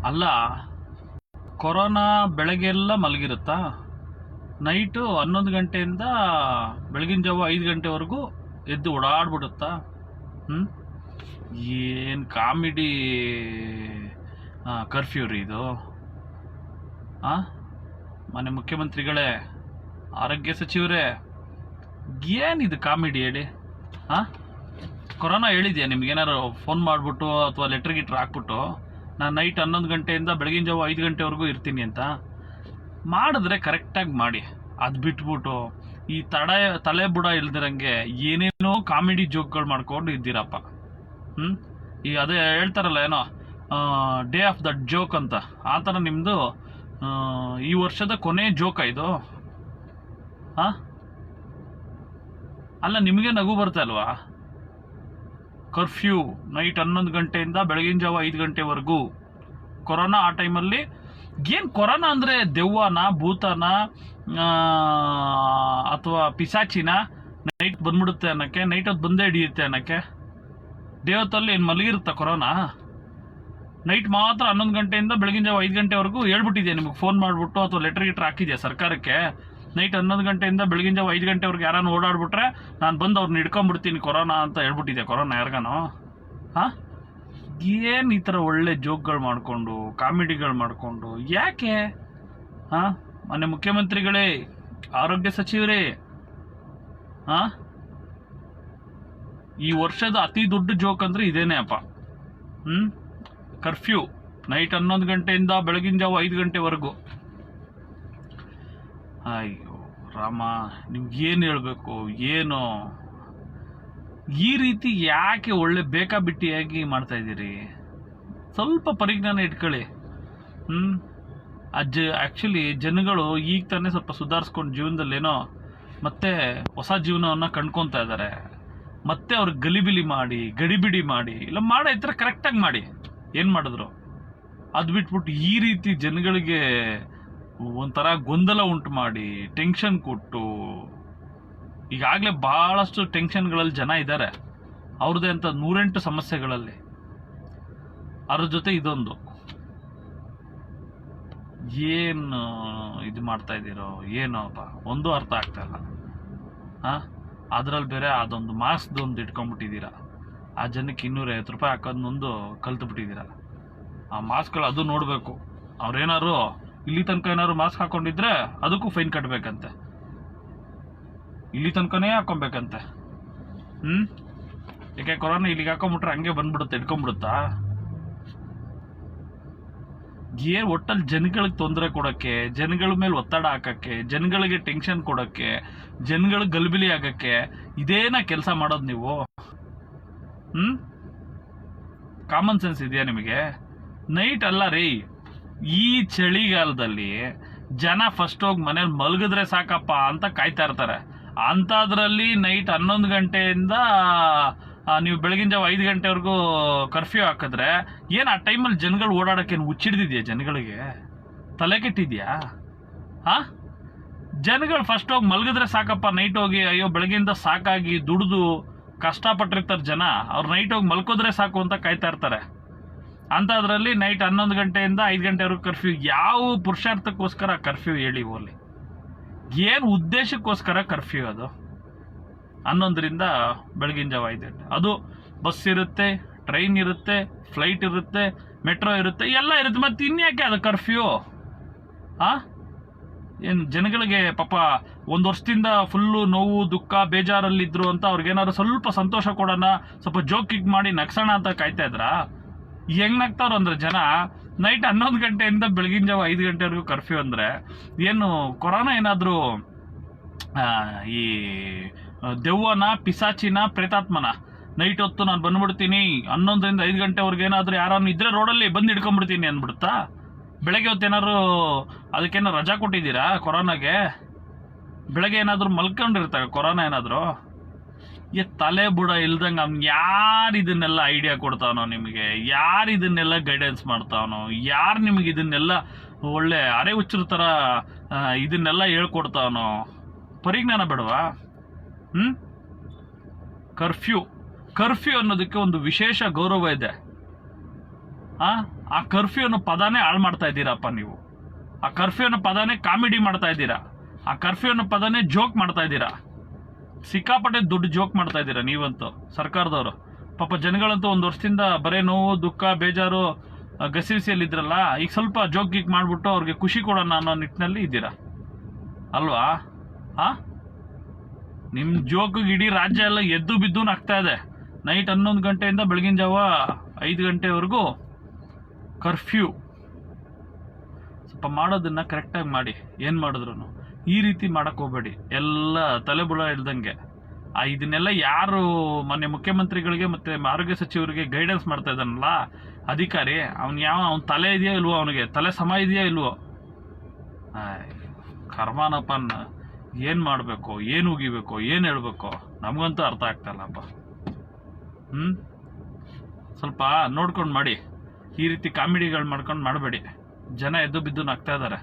ಅಲ್ಲ, corona ಬೆಳಗ್ಗೆಲ್ಲ ಮಲಗಿರುತ್ತಾ, night 11 ಗಂಟೆಯಿಂದ ಬೆಳಗಿನ ಜಾವ 5 ಗಂಟೆವರೆಗೂ ಎದ್ದು ಓಡಾಡ್ಬಿಡುತ್ತಾ? ಏನು ಕಾಮಿಡಿ ಕರ್ಫ್ಯೂ ರೀ ಇದು. ಮನೆ ಮುಖ್ಯಮಂತ್ರಿಗಳೇ, ಆರೋಗ್ಯ ಸಚಿವರೇ, ಏನಿದು ಕಾಮಿಡಿ ಹೇಳಿ? ಕೊರೋನಾ ಹೇಳಿದ್ಯಾ ನಿಮ್ಗೇನಾರು ಫೋನ್ ಮಾಡಿಬಿಟ್ಟು ಅಥವಾ ಲೆಟ್ರ್ ಗಿಟ್ರ್ ಹಾಕ್ಬಿಟ್ಟು ನಾನು ನೈಟ್ 11 ಗಂಟೆಯಿಂದ ಬೆಳಗಿನ ಜಾವ 5 ಗಂಟೆವರೆಗೂ ಇರ್ತೀನಿ ಅಂತ? ಮಾಡಿದ್ರೆ ಕರೆಕ್ಟಾಗಿ ಮಾಡಿ. ಅದು ಬಿಟ್ಬಿಟ್ಟು ಈ ತಲೆ ಬುಡ ಇಲ್ದಿರಂಗೆ ಏನೇನೋ ಕಾಮಿಡಿ ಜೋಕ್ಗಳು ಮಾಡ್ಕೊಂಡು ಇದ್ದೀರಪ್ಪ. ಈ ಅದೇ ಹೇಳ್ತಾರಲ್ಲ ಏನೋ ಡೇ ಆಫ್ ದ ಜೋಕ್ ಅಂತ, ಆ ಥರ ನಿಮ್ಮದು ಈ ವರ್ಷದ ಕೊನೆ ಜೋಕ ಇದು. ಅಲ್ಲ, ನಿಮಗೆ ನಗು ಬರ್ತಾ ಇಲ್ವಾ? ಕರ್ಫ್ಯೂ ನೈಟ್ 11 ಗಂಟೆಯಿಂದ ಬೆಳಗಿನ ಜಾವ 5 ಗಂಟೆವರೆಗೂ ಕೊರೋನಾ. ಆ ಟೈಮಲ್ಲಿ ಏನು ಕೊರೋನಾ ಅಂದರೆ ದೆವ್ವನ, ಭೂತನ ಅಥವಾ ಪಿಸಾಚಿನ ನೈಟ್ ಬಂದ್ಬಿಡುತ್ತೆ ಅನ್ನೋಕ್ಕೆ, ನೈಟ್ ಹೊತ್ತು ಬಂದೇ ಹಿಡಿಯುತ್ತೆ ಅನ್ನೋಕ್ಕೆ? ಡೇ ಹೊತ್ತಲ್ಲಿ ಏನು ಮಲಗಿರುತ್ತಾ ಕೊರೋನಾ? ನೈಟ್ ಮಾತ್ರ 11 ಗಂಟೆಯಿಂದ ಬೆಳಗಿನ ಜಾವ 5 ಗಂಟೆವರೆಗೂ ಹೇಳ್ಬಿಟ್ಟಿದ್ಯಾ ನಿಮಗೆ ಫೋನ್ ಮಾಡಿಬಿಟ್ಟು ಅಥವಾ ಲೆಟ್ರ್ ಗಿಟ್ರ್ ಹಾಕಿದ್ಯಾ ಸರ್ಕಾರಕ್ಕೆ? ನೈಟ್ 11 ಗಂಟೆಯಿಂದ ಬೆಳಗಿನ ಜಾವ 5 ಗಂಟೆವರೆಗೆ ಯಾರನ್ನು ಓಡಾಡ್ಬಿಟ್ರೆ ನಾನು ಬಂದು ಅವ್ರನ್ನ ಹಿಡ್ಕೊಂಡ್ಬಿಡ್ತೀನಿ ಕೊರೋನಾ ಅಂತ ಹೇಳ್ಬಿಟ್ಟಿದ್ಯಾ ಕೊರೋನಾ ಯಾರಿಗಾನೋ? ಏನು ಈ ಥರ ಒಳ್ಳೆ ಜೋಕ್ಗಳು ಮಾಡಿಕೊಂಡು ಕಾಮಿಡಿಗಳು ಮಾಡಿಕೊಂಡು ಯಾಕೆ? ಮನೆ ಮುಖ್ಯಮಂತ್ರಿಗಳೇ, ಆರೋಗ್ಯ ಸಚಿವರೇ, ಈ ವರ್ಷದ ಅತಿ ದೊಡ್ಡ ಜೋಕ್ ಅಂದರೆ ಇದೇನೇ ಅಪ್ಪ. ಕರ್ಫ್ಯೂ ನೈಟ್ 11 ಗಂಟೆಯಿಂದ ಬೆಳಗಿನ ಜಾವ 5 ಗಂಟೆವರೆಗೂ. ಅಯ್ಯೋ ರಾಮ, ನಿಮ್ಗೇನು ಹೇಳಬೇಕು ಏನೋ? ಈ ರೀತಿ ಯಾಕೆ ಒಳ್ಳೆ ಬೇಕಾಬಿಟ್ಟಿಯಾಗಿ ಮಾಡ್ತಾ ಇದ್ದೀರಿ? ಸ್ವಲ್ಪ ಪರಿಜ್ಞಾನ ಇಟ್ಕೊಳ್ಳಿ. ಆ್ಯಕ್ಚುಲಿ ಜನಗಳು ಈಗ ತಾನೇ ಸ್ವಲ್ಪ ಸುಧಾರಿಸ್ಕೊಂಡು ಜೀವನದಲ್ಲೇನೋ ಮತ್ತೆ ಹೊಸ ಜೀವನವನ್ನು ಕಂಡ್ಕೊತಾ ಇದ್ದಾರೆ. ಮತ್ತೆ ಅವ್ರಿಗೆ ಗಡಿಬಿಡಿ ಮಾಡಿ ಇಲ್ಲ ಮಾಡೋ ಈ ಥರ ಕರೆಕ್ಟಾಗಿ ಮಾಡಿ. ಏನು ಮಾಡಿದ್ರು? ಅದು ಬಿಟ್ಬಿಟ್ಟು ಈ ರೀತಿ ಜನಗಳಿಗೆ ಒಂಥರ ಗೊಂದಲ ಉಂಟು ಮಾಡಿ ಟೆನ್ಷನ್ ಕೊಟ್ಟು, ಈಗಾಗಲೇ ಭಾಳಷ್ಟು ಟೆನ್ಷನ್ಗಳಲ್ಲಿ ಜನ ಇದ್ದಾರೆ, ಅವ್ರದ್ದೇ ಅಂತ 108 ಸಮಸ್ಯೆಗಳಲ್ಲಿ. ಅದ್ರ ಜೊತೆ ಇದೊಂದು ಏನು ಇದು ಮಾಡ್ತಾ ಇದ್ದೀರೋ ಏನೋಪ್ಪ, ಒಂದು ಅರ್ಥ ಆಗ್ತಾ ಇಲ್ಲ. ಅದರಲ್ಲಿ ಬೇರೆ ಅದೊಂದು ಮಾಸ್ಕ್ದೊಂದು ಇಟ್ಕೊಂಡ್ಬಿಟ್ಟಿದ್ದೀರಾ. ಆ ಜನಕ್ಕೆ 250 ರೂಪಾಯಿ ಹಾಕೋದನ್ನೊಂದು ಕಲ್ತು ಬಿಟ್ಟಿದ್ದೀರಾ. ಆ ಮಾಸ್ಕ್ಗಳು ಅದು ನೋಡಬೇಕು. ಅವ್ರೇನಾದ್ರು ಇಲ್ಲಿ ತನಕ ಏನಾದ್ರು ಮಾಸ್ಕ್ ಹಾಕೊಂಡಿದ್ರೆ ಅದಕ್ಕೂ ಫೈನ್ ಕಟ್ಟಬೇಕಂತೆ, ಇಲ್ಲಿ ತನಕನೇ ಹಾಕೊಬೇಕಂತೆ. ಯಾಕೆ ಕೊರೋನಾ ಇಲ್ಲಿಗೆ ಹಾಕೊಂಡ್ಬಿಟ್ರೆ ಹಂಗೆ ಬಂದ್ಬಿಡುತ್ತೆ, ಇಟ್ಕೊಂಡ್ಬಿಡುತ್ತಾ? ಏನು ಒಟ್ಟಲ್ಲಿ ಜನಗಳಿಗೆ ತೊಂದರೆ ಕೊಡೋಕ್ಕೆ, ಜನಗಳ ಮೇಲೆ ಒತ್ತಡ ಹಾಕಕ್ಕೆ, ಜನಗಳಿಗೆ ಟೆನ್ಷನ್ ಕೊಡೋಕ್ಕೆ, ಜನಗಳಿಗೆ ಗಲಿಬಿಲಿ ಆಗಕ್ಕೆ ಇದೇನಾ ಕೆಲಸ ಮಾಡೋದು ನೀವು? ಕಾಮನ್ ಸೆನ್ಸ್ ಇದೆಯಾ ನಿಮಗೆ? ನೈಟ್ ಅಲ್ಲ ರೀ, ಈ ಚಳಿಗಾಲದಲ್ಲಿ ಜನ ಫಸ್ಟ್ ಹೋಗಿ ಮನೇಲಿ ಮಲಗಿದ್ರೆ ಸಾಕಪ್ಪ ಅಂತ ಕಾಯ್ತಾ ಇರ್ತಾರೆ. ಅಂಥದ್ರಲ್ಲಿ ನೈಟ್ 11 ಗಂಟೆಯಿಂದ ನೀವು ಬೆಳಗಿನ ಜಾವ 5 ಗಂಟೆವರೆಗೂ ಕರ್ಫ್ಯೂ ಹಾಕಿದ್ರೆ ಏನು ಆ ಟೈಮಲ್ಲಿ ಜನಗಳು ಓಡಾಡೋಕ್ಕೇನು ಹುಚ್ಚಿಡ್ದಿದ್ಯಾ? ಜನಗಳಿಗೆ ತಲೆ ಕೆಟ್ಟಿದ್ಯಾ? ಜನಗಳು ಫಸ್ಟ್ ಹೋಗಿ ಮಲಗಿದ್ರೆ ಸಾಕಪ್ಪ, ನೈಟ್ ಹೋಗಿ ಅಯ್ಯೋ ಬೆಳಗ್ಗೆಯಿಂದ ಸಾಕಾಗಿ ದುಡಿದು ಕಷ್ಟಪಟ್ಟಿರ್ತಾರೆ ಜನ, ಅವ್ರು ನೈಟ್ ಹೋಗಿ ಮಲ್ಕೋದ್ರೆ ಸಾಕು ಅಂತ ಕಾಯ್ತಾ ಇರ್ತಾರೆ. ಅಂಥದ್ರಲ್ಲಿ ನೈಟ್ 11 ಗಂಟೆಯಿಂದ 5 ಗಂಟೆವರೆಗೂ ಕರ್ಫ್ಯೂ. ಯಾವ ಪುರುಷಾರ್ಥಕ್ಕೋಸ್ಕರ ಕರ್ಫ್ಯೂ ಹೇಳಿ ಓಲಿ? ಏನು ಉದ್ದೇಶಕ್ಕೋಸ್ಕರ ಕರ್ಫ್ಯೂ ಅದು? 11ರಿಂದ ಬೆಳಗಿನ ಜಾವ 5 ಗಂಟೆ. ಅದು ಬಸ್ ಇರುತ್ತೆ, ಟ್ರೈನ್ ಇರುತ್ತೆ, ಫ್ಲೈಟ್ ಇರುತ್ತೆ, ಮೆಟ್ರೋ ಇರುತ್ತೆ, ಎಲ್ಲ ಇರುತ್ತೆ. ಮತ್ತೆ ಇನ್ಯಾಕೆ ಅದು ಕರ್ಫ್ಯೂ? ಏನು ಜನಗಳಿಗೆ ಪಾಪ 1 ವರ್ಷದಿಂದ ಫುಲ್ಲು ನೋವು ದುಃಖ ಬೇಜಾರಲ್ಲಿದ್ರು ಅಂತ ಅವ್ರಿಗೇನಾದ್ರು ಸ್ವಲ್ಪ ಸಂತೋಷ ಕೊಡೋಣ, ಸ್ವಲ್ಪ ಜೋಕಿಗೆ ಮಾಡಿ ನಗ್ಸೋಣ ಅಂತ ಕಾಯ್ತಾ ಇದ್ರಾ? ಹೆಂಗ್ ನಗ್ತಾವ್ರು ಅಂದ್ರೆ ಜನ ನೈಟ್ 11 ಗಂಟೆಯಿಂದ ಬೆಳಗಿನ ಜಾವ 5 ಗಂಟೆವರೆಗೂ ಕರ್ಫ್ಯೂ ಅಂದರೆ ಏನು ಕೊರೋನಾ ಏನಾದರೂ ಈ ದೆವ್ವನ, ಪಿಸಾಚಿನ, ಪ್ರೇತಾತ್ಮನ? ನೈಟ್ ಹೊತ್ತು ನಾನು ಬಂದ್ಬಿಡ್ತೀನಿ 11ರಿಂದ 5 ಗಂಟೆವರೆಗೆ ಏನಾದರೂ ಯಾರನ್ನು ಇದ್ರೆ ರೋಡಲ್ಲಿ ಬಂದು ಹಿಡ್ಕೊಂಡ್ಬಿಡ್ತೀನಿ ಅಂದ್ಬಿಡುತ್ತಾ? ಬೆಳಗ್ಗೆ ಹೊತ್ತು ಏನಾದ್ರು ಅದಕ್ಕೇನಾರು ರಜಾ ಕೊಟ್ಟಿದ್ದೀರಾ ಕೊರೋನಾಗೆ? ಬೆಳಗ್ಗೆ ಏನಾದರೂ ಮಲ್ಕೊಂಡಿರ್ತಾರೆ ಕೊರೋನಾ ಏನಾದರೂ? ತಲೆ ಬುಡ ಇಲ್ದಂಗೆ ಅವ್ನು ಯಾರು ಇದನ್ನೆಲ್ಲ ಐಡಿಯಾ ಕೊಡ್ತಾವನೋ ನಿಮಗೆ? ಯಾರು ಇದನ್ನೆಲ್ಲ ಗೈಡೆನ್ಸ್ ಮಾಡ್ತಾವನೋ? ಯಾರು ನಿಮಗೆ ಇದನ್ನೆಲ್ಲ ಒಳ್ಳೆ ಅರೆ ಹುಚ್ಚರ ಥರ ಇದನ್ನೆಲ್ಲ ಹೇಳ್ಕೊಡ್ತಾವನೋ? ಪರಿಜ್ಞಾನ ಬೇಡವಾ? ಕರ್ಫ್ಯೂ ಅನ್ನೋದಕ್ಕೆ ಒಂದು ವಿಶೇಷ ಗೌರವ ಇದೆ. ಆ ಕರ್ಫ್ಯೂ ಅನ್ನೋ ಪದಾನೇ ಹಾಳು ಮಾಡ್ತಾ ಇದ್ದೀರಪ್ಪ ನೀವು. ಆ ಕರ್ಫ್ಯೂ ಅನ್ನೋ ಪದಾನೇ ಕಾಮಿಡಿ ಮಾಡ್ತಾ ಇದ್ದೀರಾ. ಆ ಕರ್ಫ್ಯೂ ಅನ್ನೋ ಪದಾನೇ ಜೋಕ್ ಮಾಡ್ತಾ ಇದ್ದೀರಾ. ಸಿಕ್ಕಾಪಟ್ಟೆ ದುಡ್ಡು ಜೋಕ್ ಮಾಡ್ತಾ ಇದ್ದೀರಾ ನೀವಂತೂ, ಸರ್ಕಾರದವರು. ಪಾಪ ಜನಗಳಂತೂ ಒಂದು ವರ್ಷದಿಂದ ಬರೇ ನೋವು, ದುಃಖ, ಬೇಜಾರು, ಗಸಿಬಿಸಿಯಲ್ಲಿ ಇದ್ರಲ್ಲ, ಈಗ ಸ್ವಲ್ಪ ಜೋಕ್ ಗೀಕ್ ಮಾಡಿಬಿಟ್ಟು ಅವ್ರಿಗೆ ಖುಷಿ ಕೊಡೋಣ ಅನ್ನೋ ನಿಟ್ಟಿನಲ್ಲಿ ಇದ್ದೀರಾ ಅಲ್ವಾ? ನಿಮ್ಮ ಜೋಕಿಗೆ ಇಡೀ ರಾಜ್ಯ ಎಲ್ಲ ಎದ್ದು ಬಿದ್ದು ಆಗ್ತಾ ಇದೆ. ನೈಟ್ 11 ಗಂಟೆಯಿಂದ ಬೆಳಗಿನ ಜಾವ 5 ಗಂಟೆವರೆಗೂ ಕರ್ಫ್ಯೂ. ಸ್ವಲ್ಪ ಮಾಡೋದನ್ನ ಕರೆಕ್ಟಾಗಿ ಮಾಡಿ. ಏನು ಮಾಡಿದ್ರು ಈ ರೀತಿ ಮಾಡಕ್ಕೆ ಹೋಗಬೇಡಿ. ಎಲ್ಲ ತಲೆಬುಳ ಇಲ್ದಂಗೆ. ಇದನ್ನೆಲ್ಲ ಯಾರು ಮೊನ್ನೆ ಮುಖ್ಯಮಂತ್ರಿಗಳಿಗೆ ಮತ್ತು ಆರೋಗ್ಯ ಸಚಿವರಿಗೆ ಗೈಡೆನ್ಸ್ ಮಾಡ್ತಾ ಇದ್ದಾನಲ್ಲ ಅಧಿಕಾರಿ, ಅವನ ತಲೆ ಇದೆಯೋ ಇಲ್ವೋ, ಅವನಿಗೆ ತಲೆ ಸಮ ಇದೆಯೋ ಇಲ್ವೋ? ಕರ್ಮಾನಪ್ಪನ್ನ ಏನು ಮಾಡಬೇಕು, ಏನು ಉಗಿಬೇಕು, ಏನು ಹೇಳಬೇಕು ನಮಗಂತೂ ಅರ್ಥ ಆಗ್ತಾಯಿಲ್ಲಪ್ಪ. ಸ್ವಲ್ಪ ನೋಡ್ಕೊಂಡು ಮಾಡಿ. ಈ ರೀತಿ ಕಾಮಿಡಿಗಳು ಮಾಡ್ಕೊಂಡು ಮಾಡಬೇಡಿ. ಜನ ಎದ್ದು ಬಿದ್ದು ನಗ್ತಾ ಇದ್ದಾರೆ.